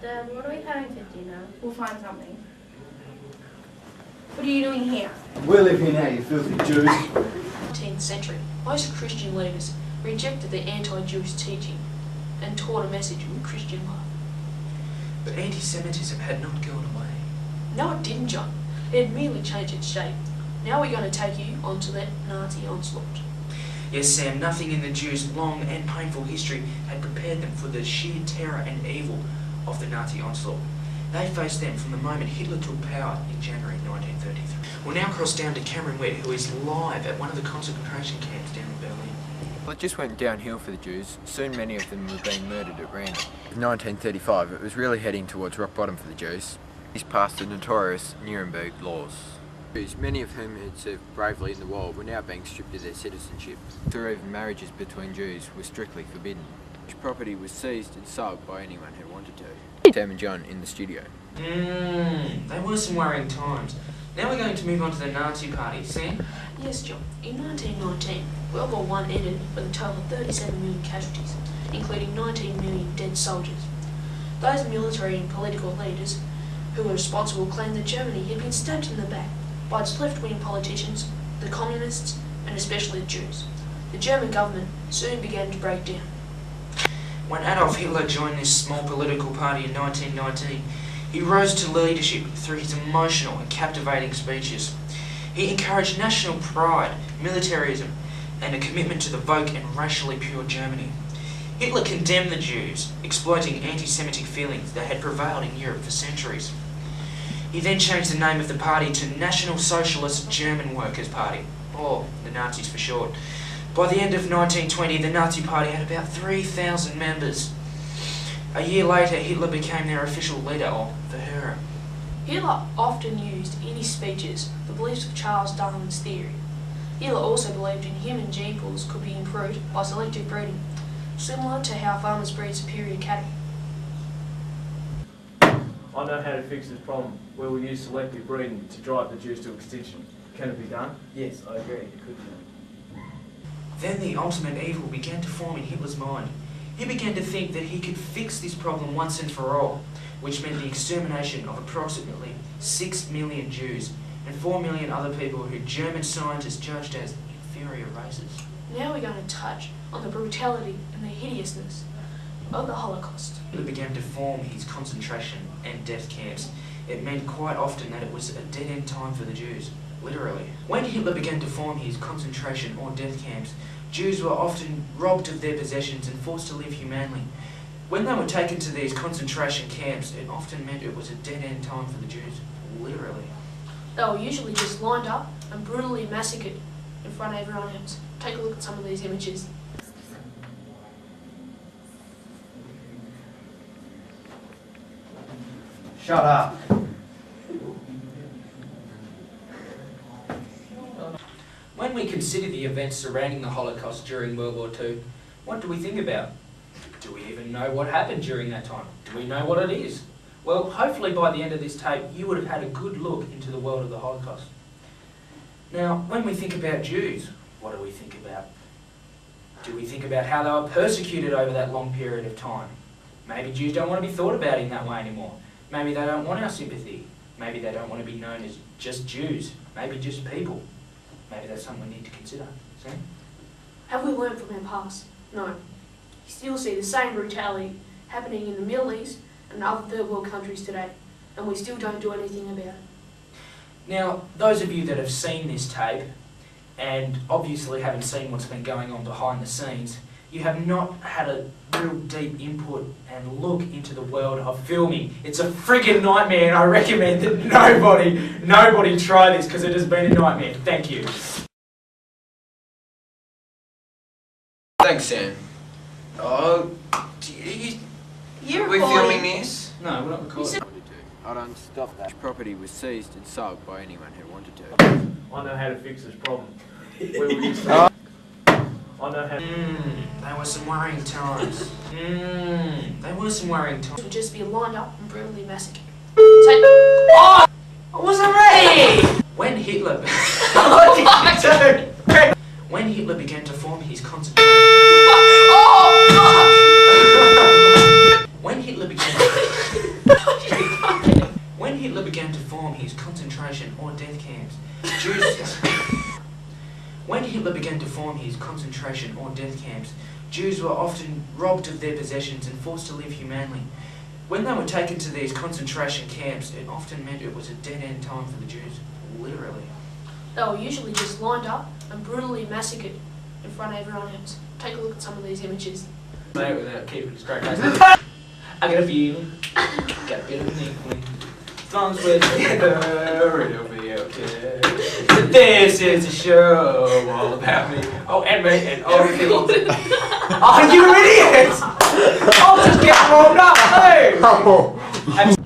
Dad, what are we having for dinner? We'll find something. What are you doing here? We live here now, you filthy Jews. 19th century, most Christian leaders rejected the anti-Jewish teaching and taught a message of Christian love. But anti-Semitism had not gone away. No, it didn't, John. It had merely changed its shape. Now we're going to take you onto that Nazi onslaught. Yes, Sam, nothing in the Jews' long and painful history had prepared them for the sheer terror and evil of the Nazi onslaught. They faced them from the moment Hitler took power in January 1933. We'll now cross down to Cameron Witt, who is live at one of the concentration camps down in Berlin. Well, it just went downhill for the Jews. Soon many of them were being murdered at random. In 1935, it was really heading towards rock bottom for the Jews. These passed the notorious Nuremberg laws. Jews, many of whom had served bravely in the war, were now being stripped of their citizenship. Or even marriages between Jews were strictly forbidden. Jewish property was seized and sold by anyone who wanted to. Sam and John in the studio. They were some worrying times. Now we're going to move on to the Nazi Party. Sam? Yes, John. In 1919, World War I ended with a total of 37 million casualties, including 19 million dead soldiers. Those military and political leaders who were responsible claimed that Germany had been stabbed in the back by its left-wing politicians, the communists, and especially the Jews. The German government soon began to break down. When Adolf Hitler joined this small political party in 1919, he rose to leadership through his emotional and captivating speeches. He encouraged national pride, militarism, and a commitment to the woke and racially pure Germany. Hitler condemned the Jews, exploiting anti-Semitic feelings that had prevailed in Europe for centuries. He then changed the name of the party to National Socialist German Workers' Party, or the Nazis for short. By the end of 1920, the Nazi Party had about 3,000 members. A year later, Hitler became their official leader, or Führer. Hitler often used in his speeches the beliefs of Charles Darwin's theory. Hitler also believed in human gene pools could be improved by selective breeding, similar to how farmers breed superior cattle. I know how to fix this problem. We will use selective breeding to drive the Jews to extinction. Can it be done? Yes, I agree, it could be done. Then the ultimate evil began to form in Hitler's mind. He began to think that he could fix this problem once and for all, which meant the extermination of approximately 6 million Jews and 4 million other people who German scientists judged as inferior races. Now we're going to touch on the brutality and the hideousness of the Holocaust. Hitler began to form his concentration and death camps. It meant quite often that it was a dead-end time for the Jews, literally. When Hitler began to form his concentration or death camps, Jews were often robbed of their possessions and forced to live humanely. When they were taken to these concentration camps, it often meant it was a dead-end time for the Jews, literally. They were usually just lined up and brutally massacred in front of everyone else. Take a look at some of these images. Shut up. When we consider the events surrounding the Holocaust during World War II, what do we think about? Do we even know what happened during that time? Do we know what it is? Well, hopefully by the end of this tape, you would have had a good look into the world of the Holocaust. Now, when we think about Jews, what do we think about? Do we think about how they were persecuted over that long period of time? Maybe Jews don't want to be thought about in that way anymore. Maybe they don't want our sympathy. Maybe they don't want to be known as just Jews. Maybe just people. Maybe that's something we need to consider. See? Have we learned from our past? No. You still see the same brutality happening in the Middle East and other third world countries today, and we still don't do anything about it. Now, those of you that have seen this tape, and obviously haven't seen what's been going on behind the scenes, you have not had a real deep input and look into the world of filming. It's a friggin' nightmare, and I recommend that nobody try this, because it has been a nightmare. Thank you. Thanks, Sam. Oh, You're we're filming this? No, we're not recording. Hold on, stop that. Property was seized and sold by anyone who wanted to. I know how to fix this problem. We will use I know how. They were some worrying times. They were some worrying times. Would just be lined up and brutally massacred. Oh! I wasn't ready! When Hitler... When Hitler began to form his concentration... When Hitler began... concentration or death camps. Jews. When Hitler began to form his concentration or death camps, Jews were often robbed of their possessions and forced to live humanely. When they were taken to these concentration camps, it often meant it was a dead-end time for the Jews, literally. They were usually just lined up and brutally massacred in front of everyone else. Take a look at some of these images. Mate, without keeping it straight. I get a feeling, got a bit of an inkling. Songs with together, it'll be okay. So this is a show all about me. Oh, and me, and all the things. Oh, you idiots! I'll just get warmed up, too!